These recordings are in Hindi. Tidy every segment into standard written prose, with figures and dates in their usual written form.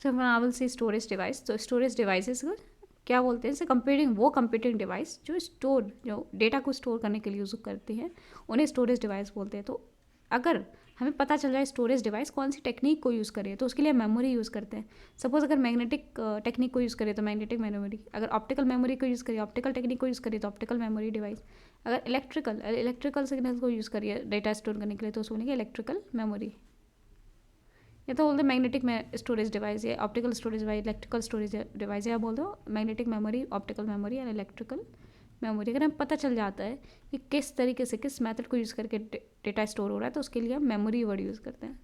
So I will say storage device. तो स्टोरेज डिवाइसेस को क्या बोलते हैं, जैसे कंप्यूटिंग डिवाइस जो डेटा को स्टोर करने के लिए यूज़ करते हैं उन्हें स्टोरेज डिवाइस बोलते हैं। तो अगर हमें पता चल जाए स्टोरेज डिवाइस कौन सी टेक्निक को यूज़ करे तो उसके लिए मेमोरी यूज़ करते हैं। सपोज अगर मैग्नेटिक टेक्निक को यूज़ करें तो मैग्नेटिक मेमोरी, अगर ऑप्टिकल मेमोरी को यूज़ करिए ऑप्टिकल टेक्निक को यूज़ करिए तो ऑप्टिकल मेमोरी डिवाइस, अगर इलेक्ट्रिकल सिग्नल को यूज़ करिए डेटा स्टोर करने के लिए तो उसको बोलेंगे इलेक्ट्रिकल मेमोरी। या तो बोलते मैग्नेटिक में स्टोरेज डिवाइस या optical storage device, electrical storage device, या बोल दो मैग्नेटिक मेमोरी, ऑप्टिकल मेमोरी या इलेक्ट्रिकल मेमोरी। अगर हमें पता चल जाता है कि किस तरीके से किस मेथड को यूज़ करके डेटा स्टोर हो रहा है तो उसके लिए हम मेमोरी वर्ड यूज़ करते हैं,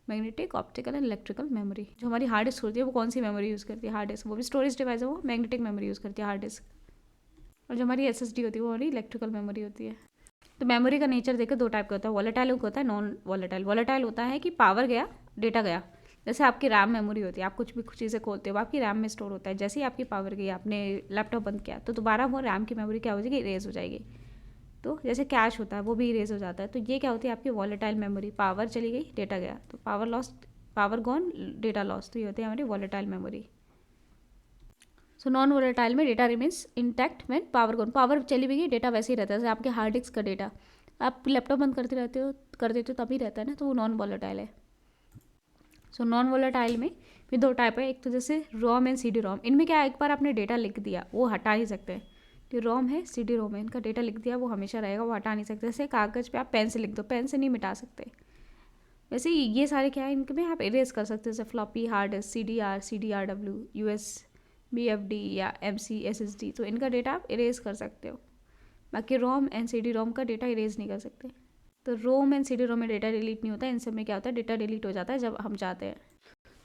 magnetic, optical and electrical memory. जो हमारी हार्ड डिस्क होती है वो कौन सी मेमोरी यूज़ करती है, हार्ड डिस्क, वो भी स्टोरेज डिवाइस है, वो मैग्नेटिक मेमोरी यूज़ करती है हार्ड डिस्क। और जो हमारी SSD होती है वो हमारी इलेक्ट्रिकल मेमोरी होती है। तो मेमोरी का नेचर देखो दो टाइप का होता है, वॉलेटाइल होता है नॉन वॉलेटाइल। वॉलेटाइल होता है कि पावर गया डेटा गया, जैसे आपकी रैम मेमोरी होती है, आप कुछ भी कुछ चीज़ें खोलते हो आपकी रैम में स्टोर होता है, जैसे ही आपकी पावर गई आपने लैपटॉप बंद किया तो दोबारा वो रैम की मेमोरी क्या हो जाएगी, इरेज हो जाएगी। तो जैसे कैश होता है वो भी इरेज हो जाता है। तो ये क्या होती है आपकी वॉलेटाइल मेमोरी, पावर चली गई डेटा गया, तो power loss, power gone data loss, तो ये होती है हमारी volatile memory. So non volatile में data remains intact when power gone, power चली भी गई डेटा वैसे ही रहता है, जैसे आपके हार्ड डिस्क का डेटा आप लैपटॉप बंद करते रहते हो कर देते हो तभी रहता है ना, तो वो नॉन वोलेटाइल है। सो नॉन वोलेटाइल में भी दो टाइप है, एक तो जैसे रोम एंड CD रोम। इनमें क्या है, एक बार आपने डेटा लिख दिया वो हटा नहीं सकते। जो रोम है CD रोम है, इनका डेटा लिख दिया वो हमेशा रहेगा, वो हटा नहीं सकते। जैसे कागज़ पे आप पेन से लिख दो, पेन से नहीं मिटा सकते। वैसे ये सारे क्या है, इनमें आप इरेज कर सकते हैं, जैसे floppy hard disk, CDR, USB या MC SSD, तो इनका डेटा आप इरेज कर सकते हो। बाकी रोम एंड CD रोम का डेटा इरेज नहीं कर सकते। तो रोम एंड CD रोम में डेटा डिलीट नहीं होता है, इन सब में क्या होता है डेटा डिलीट हो जाता है जब हम चाहते हैं।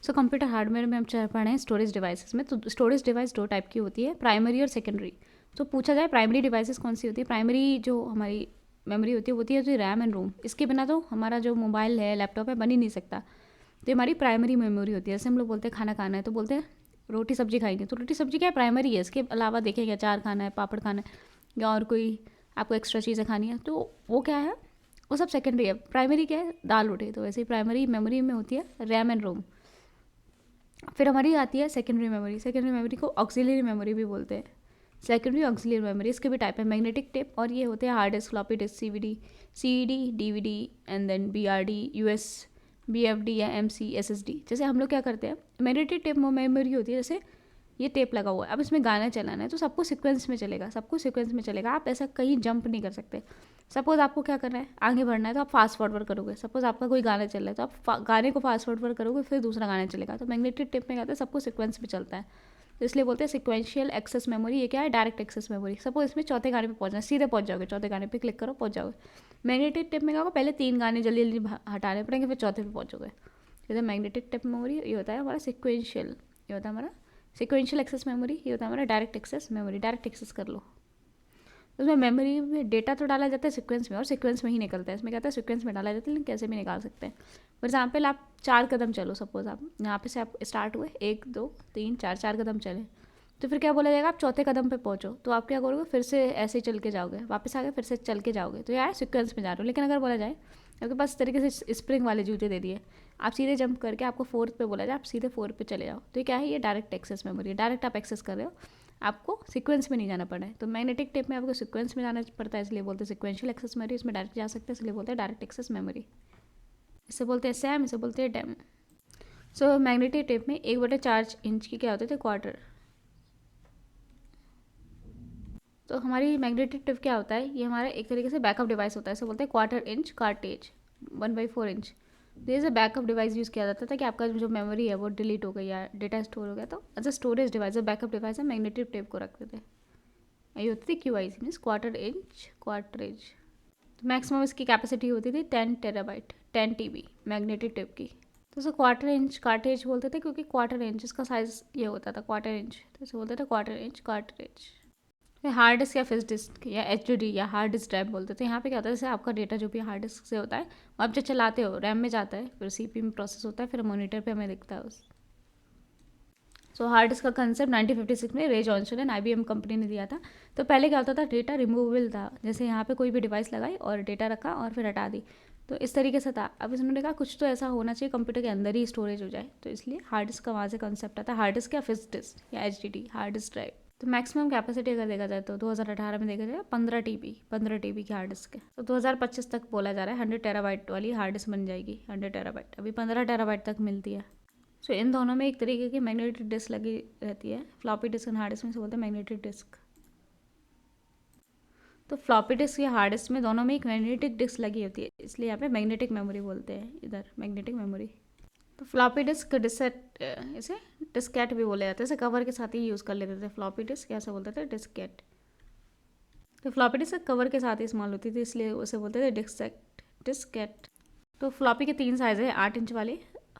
सो कंप्यूटर हार्डवेयर में हम पढ़ रहे हैं स्टोरेज डिवाइसेस में। तो स्टोरेज डिवाइस दो टाइप की होती है, प्राइमरी और सेकेंडरी। तो पूछा जाए प्राइमरी डिवाइसेस कौन सी होती है, प्राइमरी जो हमारी मेमोरी होती है रैम एंड रोम। इसके बिना तो हमारा जो मोबाइल है लैपटॉप है बन ही नहीं सकता। तो ये हमारी प्राइमरी मेमोरी होती है। जैसे हम लोग बोलते हैं खाना खाना है तो बोलते हैं रोटी सब्जी खाएंगे, तो रोटी सब्जी क्या है, प्राइमरी है। इसके अलावा देखेंगे अचार खाना है, पापड़ खाना है, या और कोई आपको एक्स्ट्रा चीज़ें खानी है तो वो क्या है, वो सब सेकेंडरी है। प्राइमरी क्या है, दाल रोटी। तो वैसे ही प्राइमरी मेमोरी में होती है रैम एंड रोम। फिर हमारी आती है सेकेंडरी मेमोरी। सेकेंडरी मेमोरी को ऑक्सिलरी मेमोरी भी बोलते हैं, सेकेंडरी ऑक्सिलरी मेमोरी। इसके भी टाइप है, मैग्नेटिक टेप, और ये होते हैं hard disk, floppy disk, CD DVD and then BRD, USB, BFD या MC SSD। जैसे हम लोग क्या करते हैं, मैग्नेटिक टेप मेमोरी होती है, जैसे ये टेप लगा हुआ है, अब इसमें गाना चलाना है तो सबको सीक्वेंस में चलेगा, आप ऐसा कहीं जंप नहीं कर सकते। सपोज आपको क्या करना है, आगे बढ़ना है तो आप फास्ट फॉरवर्ड करोगे। सपोज आपका कोई गाना चल रहा है तो आप गाने को फास्ट फॉरवर्ड करोगे, फिर दूसरा गाना चलेगा। तो मैग्नेटिक टेप में क्या होता है, सबको सीक्वेंस में चलता है, तो इसलिए बोलते हैं सिक्वेंशियल एक्सेस मेमोरी। ये क्या है, डायरेक्ट एक्सेस मेमोरी। सपोज इसमें चौथे गाने पे पहुंचना है, सीधे पहुंच जाओगे, चौथे गाने पे क्लिक करो पहुंच जाओगे। मैग्नेटिक टेप में क्या होगा, पहले 3 गाने जल्दी जल्दी हटाने पड़ेंगे, फिर चौथे पे पहुंचोगे। जैसे मैग्नेटिक टेप मेमोरी ये होता है हमारा सिक्वेंशियल, ये होता है हमारा सिक्वेंशियल एक्सेस मेमोरी, ये होता है हमारा direct access memory. Direct access कर लो, उसमें मेमोरी में डेटा तो डाला जाता है सीक्वेंस में, और सीक्वेंस में ही निकलता है। इसमें क्या होता है, सीक्वेंस में डाला जाता है लेकिन कैसे भी निकाल सकते हैं। फॉर एग्जाम्पल आप 4 कदम चलो, सपोज आप यहाँ पे से आप स्टार्ट हुए 1 2 3 4 कदम चले, तो फिर क्या बोला जाएगा, आप चौथे कदम पे पहुँचो, तो आप क्या करोगे, फिर से ऐसे ही चल के जाओगे, वापस आ गए फिर से चल के जाओगे, तो यार सीक्वेंस में जा रहे हो। लेकिन अगर बोला जाए आपके पास तरीके से स्प्रिंग वाले जूते दे दिए, आप सीधे जंप करके आपको 4th पे बोला जाए, आप सीधे 4 पे चले जाओ, तो ये क्या है, ये डायरेक्ट एक्सेस मेमोरी, डायरेक्ट आप एक्सेस कर रहे हो, आपको सीक्वेंस में नहीं जाना पड़ा है। तो मैग्नेटिक टेप में आपको सीक्वेंस में जाना पड़ता है, इसलिए बोलते हैं सिक्वेंशियल एक्सेस मेमोरी। इसमें डायरेक्ट जा सकते हैं इसलिए बोलते हैं डायरेक्ट एक्सेस मेमोरी। इसे बोलते हैं सैम, इसे बोलते हैं डैम। सो मैग्नेटिक टेप में 1/4 इंच की क्या होते थे, क्वार्टर। तो हमारी मैग्नेटिक टेप क्या होता है, ये हमारा एक तरीके से बैकअप डिवाइस होता है, इसे बोलते हैं क्वार्टर इंच कार्टेज, 1/4 इंच। तो ये बैकअप डिवाइस यूज़ किया जाता था कि आपका जो मेमोरी है वो डिलीट हो गई या डेटा स्टोर हो गया, तो as a storage device, backup device है, मैग्नेटिक टेप को रखते थे। ये होती थी QIC means quarter inch cartridge. तो मैक्सिमम इसकी कैपेसिटी होती थी 10 टेराबाइट, 10 TB मैग्नेटिक टेप की। तो उसे क्वार्टर इंच कार्टेज बोलते थे, क्योंकि क्वार्टर इंच इसका साइज ये होता था, क्वार्टर इंच, तो इसे बोलते थे quarter inch cartridge. Hard disk या फिक्स डिस्क या HDD या हार्ड डिस्क ड्राइव बोलते थे। यहाँ पे क्या होता है, जैसे आपका डेटा जो भी हार्ड डिस्क से होता है वो आप जब चलाते हो रैम में जाता है, फिर CPU में प्रोसेस होता है, फिर मॉनिटर पे हमें दिखता है उस। सो हार्ड डिस्क का कंसेप्ट 1956 में रे जॉनसन एंड IBM कंपनी ने दिया था। तो पहले क्या होता था, डेटा रिमूवेबल था, जैसे यहाँ पे कोई भी डिवाइस लगाई और डेटा रखा और फिर हटा दी, तो इस तरीके से था। अब इसने कहा कुछ तो ऐसा होना चाहिए कंप्यूटर के अंदर ही स्टोरेज हो जाए, तो इसलिए हार्ड डिस्क का वहाँ से कॉन्सेप्ट आता है। हार्ड डिस्क या फिक्स्ड डिस्क या HDD, हार्ड डिस्क ड्राइव। तो मैक्सिमम कैपेसिटी अगर देखा जाए तो 2018 में देखा जाए 15 TB की हार्ड डिस्क है। तो 2025 तक बोला जा रहा है 100 टेराबाइट वाली हार्ड डिस्क बन जाएगी। 100 टेराबाइट, अभी 15 टेराबाइट तक मिलती है। सो इन दोनों में एक तरीके की मैग्नेटिक डिस्क लगी रहती है। फ्लॉपी डिस्क और हार्ड डिस्क में से बोलते हैं मैग्नेटिक डिस्क। तो फ्लॉपी डिस्क या हार्ड डिस्क में दोनों में एक मैग्नेटिक डिस्क लगी होती है, इसलिए यहाँ पे मैग्नेटिक मेमोरी बोलते हैं, इधर मैग्नेटिक मेमोरी। तो फ्लॉपी डिस्क इसे डिस्केट भी बोले जाते हैं, इसे कवर के साथ ही यूज़ कर लेते थे। फ्लॉपी डिस्क कैसे बोलते थे, डिस्केट। तो फ्लॉपी डिस्क कवर के साथ ही इस्तेमाल होती थी, इसलिए उसे बोलते थे डिस्केट। तो फ्लॉपी के 3 साइज़ है, 8 इंच वाले,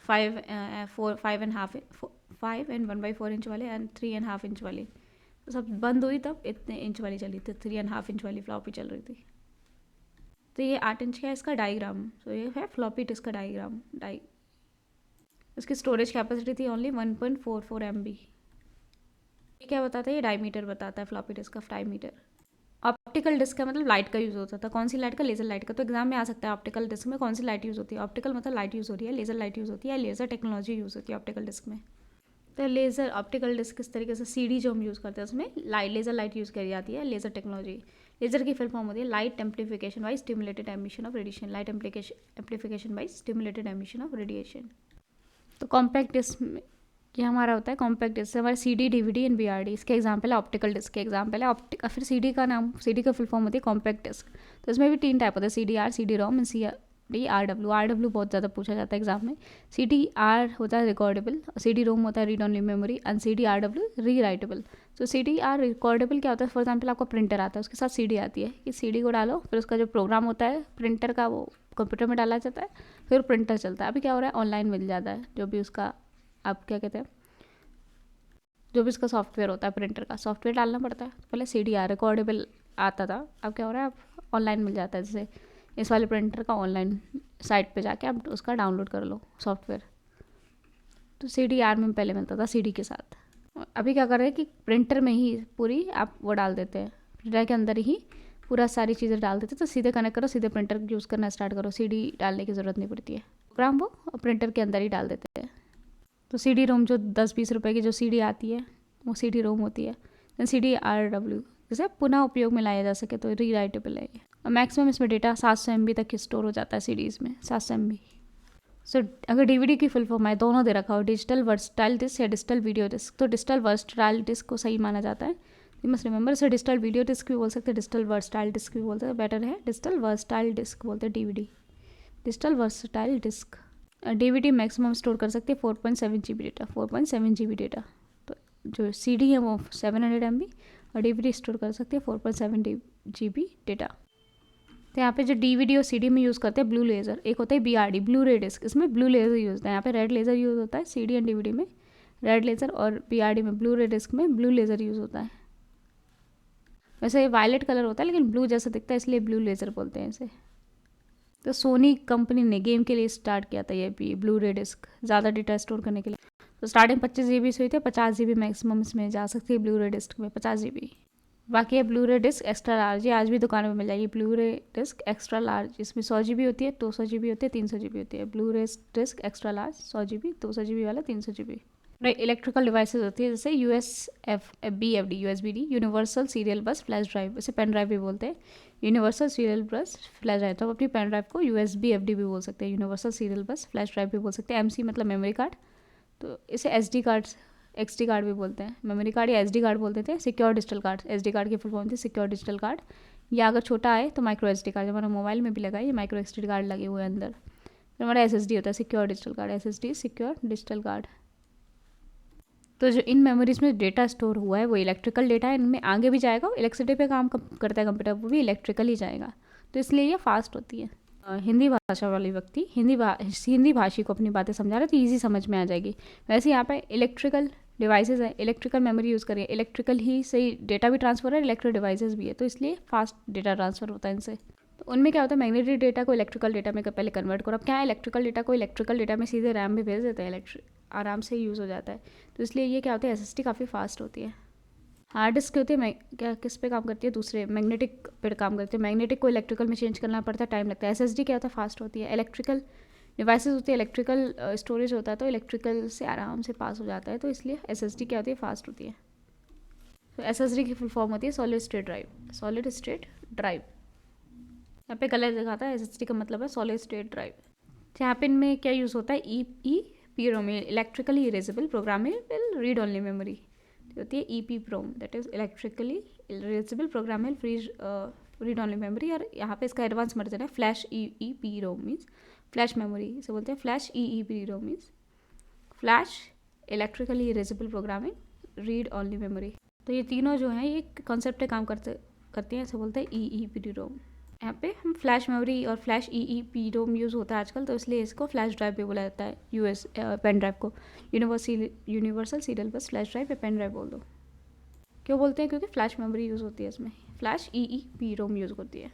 5 एंड 1/4 इंच वाले एंड 3.5 इंच वाले। तो सब बंद हुई तब इतने इंच वाली चली थी, 3.5 इंच वाली फ्लॉपी चल रही थी। तो ये 8 इंच का है इसका डायग्राम। तो ये है फ्लॉपी डिस्क का डायग्राम। इसकी स्टोरेज कैपेसिटी थी ओनली 1.44 MB। ये क्या बताता है, ये डायमीटर बताता है फ्लॉपी डिस्क का, डायमीटर। ऑप्टिकल डिस्क का मतलब लाइट का यूज़ होता था। कौन सी लाइट का, लेज़र लाइट का। तो एग्जाम में आ सकता है ऑप्टिकल डिस्क में कौन सी लाइट यूज़ होती है। ऑप्टिकल मतलब लाइट यूज़ हो रही है, लेज़र लाइट यूज़ होती है, लेज़र टेक्नोलॉजी यूज़ होती है ऑप्टिकल डिस्क में। तो लेज़र ऑप्टिकल डिस्क किस तरीके से, CD जो हम यूज़ करते हैं उसमें लेज़र लाइट यूज़ करी जाती है, लेज़र टेक्नोलॉजी। लेज़र की फुल फॉर्म होती है light amplification by stimulated emission of radiation, light amplification by stimulated emission of radiation. तो कॉम्पैक्ट डिस्क ये हमारा होता है कॉम्पैक्ट डिस्क, हमारे CD, DVD एंड BRD। इसके एग्जाम्पल है ऑप्टिकल डिस्क के एग्जाम्पल है फिर CD का नाम, CD का फुल फॉर्म होती है कॉम्पैक्ट डिस्क। तो इसमें भी 3 टाइप होते हैं, CDR, CD-ROM and CD-RW। RW बहुत ज़्यादा पूछा जाता है एग्जाम में। CDR होता है रिकॉर्डेबल, CD-ROM होता है read only memory and CD-RW री राइटेबल। तो CDR रिकॉर्डेबल क्या होता है, फॉर एग्जाम्पल आपका प्रिंटर आता है, उसके साथ CD आती है, कि CD को डालो, फिर उसका जो प्रोग्राम होता है प्रिंटर का वो कंप्यूटर में डाला जाता है, फिर प्रिंटर चलता है। अभी क्या हो रहा है, ऑनलाइन मिल जाता है जो भी उसका, आप क्या कहते हैं, जो भी इसका सॉफ्टवेयर होता है प्रिंटर का, सॉफ्टवेयर डालना पड़ता है। पहले CDR रिकॉर्डेबल आता था, अब क्या हो रहा है, अब ऑनलाइन मिल जाता है। जैसे इस वाले प्रिंटर का ऑनलाइन साइट पे जाके आप उसका डाउनलोड कर लो सॉफ्टवेयर। तो CDR में पहले मिलता था CD के साथ। अभी क्या कर रहे हैं कि प्रिंटर में ही पूरी आप वो डाल देते हैं, प्रिंटर के अंदर ही पूरा सारी चीज़ें डाल देते हैं। तो सीधे कनेक्ट करो, सीधे प्रिंटर यूज़ करना स्टार्ट करो, CD डालने की ज़रूरत नहीं पड़ती है। प्रोग्राम वो प्रिंटर के अंदर ही डाल देते हैं। तो CD-ROM जो 10-20 रुपए की जो CD आती है वो CD-ROM होती है। देन CD-RW जिसे पुनः उपयोग में लाया जा सके, तो री राइटेबल है ये। और मैक्सिमम इसमें डेटा 700 MB तक स्टोर हो जाता है CDs में, 700 MB। सो अगर DVD की फुल फॉर्म है, दोनों दे रखा हो, डिजिटल वर्सटाइल डिस्क या डिजिटल वीडियो डिस्क, तो डिजिटल वर्सटाइल डिस्क को सही माना जाता है। यू मस्ट रिमेंबर, इसे डिजिटल वीडियो डिस्क भी बोल सकते हैं, डिजिटल वर्सटाइल डिस्क भी बोलते हैं, बेटर है डिजिटल वर्सटाइल डिस्क बोलते हैं DVD, digital versatile disk. DVD maximum store कर सकते हैं 4.7 GB डेटा, 4.7 GB डेटा। तो जो CD है वो 700 MB और DVD स्टोर कर सकते हैं 4.7 GB डेटा। तो यहाँ पे जो DVD और CD में यूज़ करते हैं ब्लू लेज़र, एक होता है BRD ब्लू रे डिस्क, इसमें ब्लू लेज़र यूज़ होता है। यहाँ पे रेड लेज़र यूज़ होता है CD एंड DVD में, रेड लेज़र, और BRD में ब्लू रे डिस्क में ब्लू लेज़र यूज़ होता है। वैसे वायलेट कलर होता है लेकिन ब्लू जैसा दिखता है, इसलिए ब्लू लेज़र बोलते हैं इसे। तो सोनी कंपनी ने गेम के लिए स्टार्ट किया था ये भी ब्लू रे डिस्क, ज़्यादा डेटा स्टोर करने के लिए। तो स्टार्टिंग 25 GB से हुई थी, 50 GB मैक्सिमम इसमें जा सकती है ब्लू रे डिस्क में, 50 GB। बाकी है ब्लू रे डिस्क एक्स्ट्रा लार्ज, ये आज भी दुकानों में मिल जाएगी। ब्लू रे डिस्क एक्स्ट्रा लार्ज, इसमें 100 GB होती है, 200 GB होती है, 300 GB होती है। ब्लू रे disc extra large 100 GB, 200 GB वाला 300 GB। इलेक्ट्रिकल डिवाइसेस होती है जैसे BFD, USB-D, यूनिवर्सल सीरियल बस फ्लैश ड्राइव, इसे पेन ड्राइव भी बोलते हैं, यूनिवर्सल सीरियल बस फ्लैश ड्राइव। तो अपनी पेन ड्राइव को USB-FD भी बोल सकते हैं, यूनिवर्सल सीरियल बस फ्लैश ड्राइव भी बोल सकते हैं। MC मतलब मेमोरी कार्ड, तो इसे SD कार्ड, XD कार्ड भी बोलते हैं। मेमोरी कार्ड या SD कार्ड बोलते थे। Secure digital card, SD card की फुल फॉर्म थी सिक्योर डिजिटल कार्ड, या अगर छोटा आए तो माइक्रो SD कार्ड, जब हमारा मोबाइल में भी लगा है ये माइक्रो SD कार्ड लगे हुए हैं अंदर। फिर हमारा SSD होता है secure digital card, SSD secure digital card. तो जो इन मेमोरीज में डेटा स्टोर हुआ है वो इलेक्ट्रिकल डेटा है, इनमें आगे भी जाएगा, इलेक्ट्रिसिटी पे काम करता है कंप्यूटर, वो भी इलेक्ट्रिकल ही जाएगा, तो इसलिए ये फास्ट होती है। हिंदी भाषा वाले व्यक्ति हिंदी भाषी को अपनी बातें समझा रहे तो ईजी समझ में आ जाएगी। वैसे यहाँ पे इलेक्ट्रिकल डिवाइसेस है, इलेक्ट्रिकल मेमोरी यूज़ करिए, इलेक्ट्रिकल ही सही डेटा भी ट्रांसफर है, इलेक्ट्रिक डिवाइसेस भी है, तो इसलिए फास्ट डेटा ट्रांसफर होता है इनसे। तो उनमें क्या होता है, मैग्नेटिक डेटा को इलेक्ट्रिकल डेटा में पहले कन्वर्ट करो। अब क्या है, इलेक्ट्रिकल डेटा को इलेक्ट्रिकल डेटा में सीधे रैम में भेज देते हैं, आराम से यूज़ हो जाता है, तो इसलिए ये क्या होता है, SSD काफ़ी फास्ट होती है। हार्ड डिस्क होती है क्या किस पे काम करती है, दूसरे मैग्नेटिक पे काम करती है। मैग्नेटिक को इलेक्ट्रिकल में चेंज करना पड़ता है, टाइम लगता है। एसएसडी क्या होता है, फास्ट होती है। इलेक्ट्रिकल डिवाइसेस होती है, इलेक्ट्रिकल स्टोरेज होता है तो इलेक्ट्रिकल से आराम से पास हो जाता है, तो इसलिए एसएसडी क्या होती है, फास्ट होती है। तो एसएसडी की फुल फॉर्म होती है solid state drive. Solid state drive यहाँ पे कलर दिखाता है, एसएसडी का मतलब है सॉलिड स्टेट ड्राइव। यहाँ पे इनमें क्या यूज़ होता है, E P ROM, electrically erasable programmable read only memory होती है। E P PROM that is electrically erasable programmable free read only memory. और यहाँ पे इसका एडवांस वर्जन है flash E P ROM, means flash memory इसे बोलते हैं। Flash E P ROM means flash electrically erasable programming read only memory. तो ये तीनों जो हैं ये कॉन्सेप्ट पे काम करते हैं, इसे बोलते हैं ई पी रोम। यहाँ पे हम फ्लैश मेमोरी और फ्लैश ई पी रोम यूज़ होता है आजकल, तो इसलिए इसको फ्लैश ड्राइव भी बोला जाता है। यूएस पेन ड्राइव को यूनिवर्सल सीरियल बस फ्लैश ड्राइव या पेन ड्राइव बोल दो। क्यों बोलते हैं, क्योंकि फ्लैश मेमोरी यूज़ होती है इसमें। फ्लैश ई पी रोम यूज़ होती है।